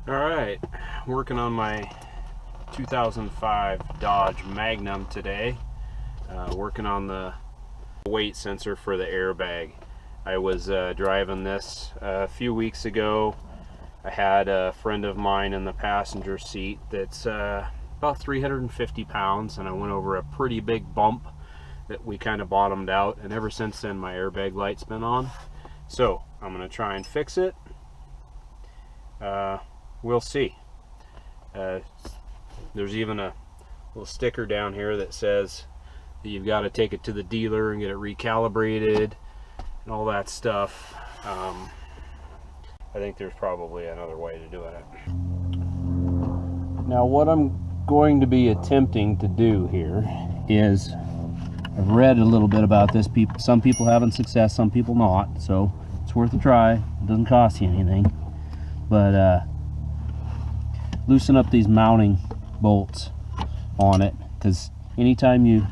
Alright, working on my 2005 Dodge Magnum today. Working on the weight sensor for the airbag. I was driving this a few weeks ago. I had a friend of mine in the passenger seat that's about 350 pounds, and I went over a pretty big bump that we kind of bottomed out, and ever since then my airbag light's been on. So I'm going to try and fix it. We'll see. There's even a little sticker down here that says that you've got to take it to the dealer and get it recalibrated and all that stuff. I think there's probably another way to do it. Now what I'm going to be attempting to do here is, I've read a little bit about this. Some people having success, some people not, so it's worth a try. It doesn't cost you anything. But loosen up these mounting bolts on it, because anytime you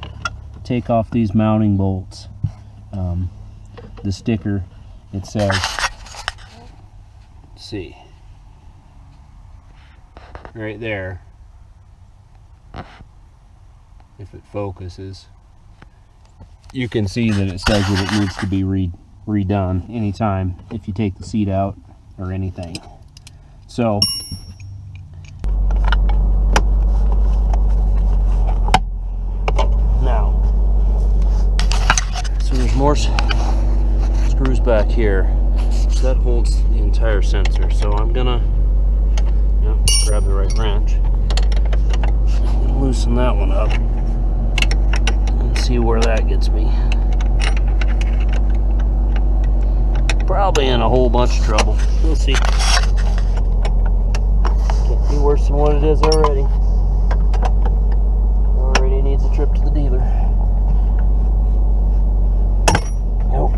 take off these mounting bolts, the sticker, it says, let's see, right there, if it focuses, you can see that it says that it needs to be redone anytime if you take the seat out or anything. So now, so there's more screws back here, so that holds the entire sensor. So I'm gonna grab the right wrench and loosen that one up and see where that gets me. Probably in a whole bunch of trouble. We'll see. Can't be worse than what it is already. Already needs a trip to the dealer. Nope.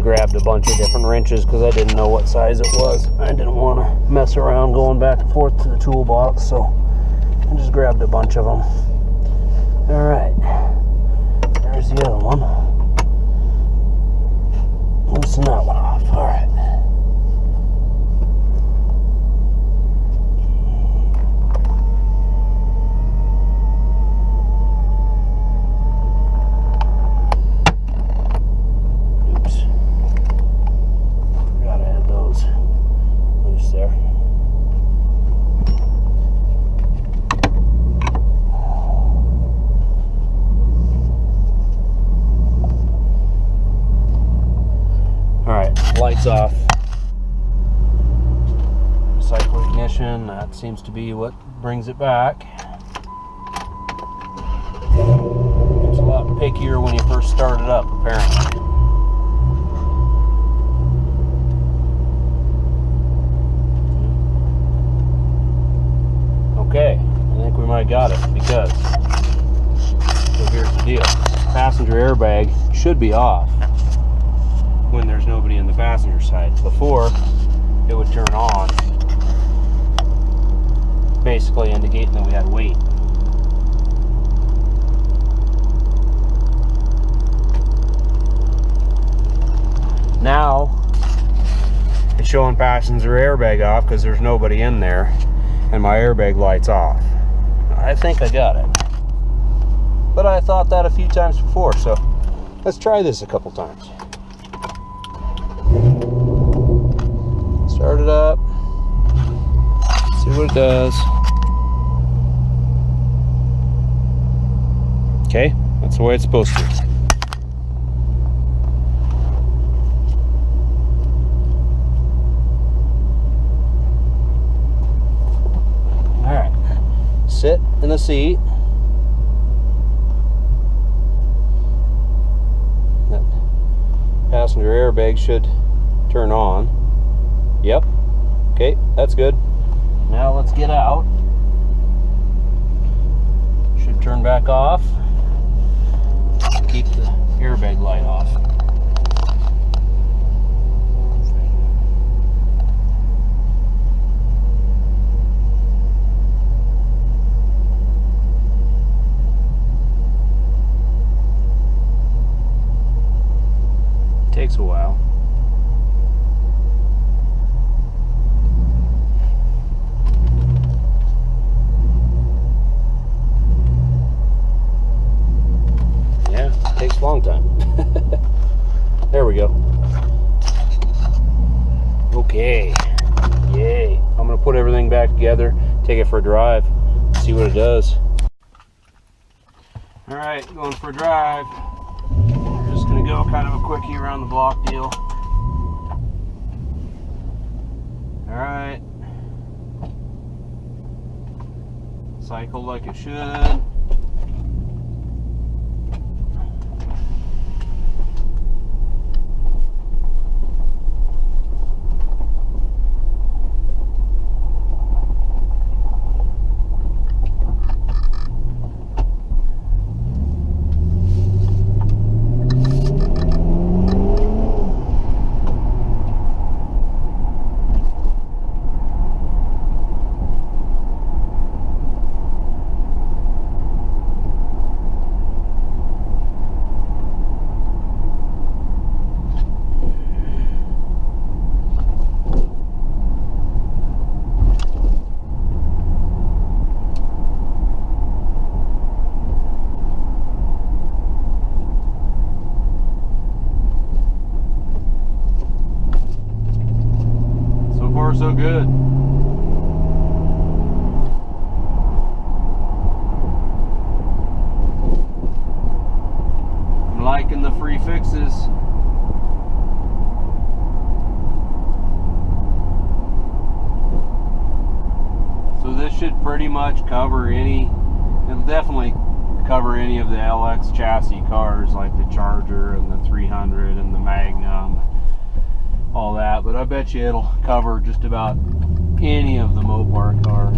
Grabbed a bunch of different wrenches because I didn't know what size it was. I didn't want to mess around going back and forth to the toolbox, so I just grabbed a bunch of them. Alright, there's the other one. Loosen that one off. Alright. Lights off. Cycle ignition, that seems to be what brings it back. It's a lot pickier when you first start it up, apparently. Okay, I think we might got it, because, so here's the deal. Passenger airbag should be off when there's nobody in the passenger side. Before, it would turn on, basically indicating that we had weight. Now it's showing passenger airbag off because there's nobody in there, and my airbag light's off. I think I got it, but I thought that a few times before, so let's try this a couple times. Start it up, see what it does. Okay, that's the way it's supposed to. in the seat. That passenger airbag should turn on. Yep. Okay, that's good. Now let's get out. Should turn back off. Keep the airbag light off. Takes a while. Yeah, takes a long time. There we go. Okay. Yay. I'm gonna put everything back together, take it for a drive, see what it does. All right, going for a drive. Just gonna go kind of a quickie around the block deal. All right. Cycle like it should. So good. I'm liking the free fixes. So this should pretty much cover any, it'll definitely cover any of the LX chassis cars like the Charger and the 300 and the Magnum, all that, but I bet you it'll cover just about any of the Mopar cars.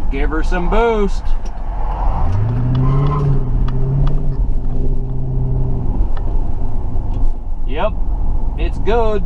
Give her some boost. Yep, it's good.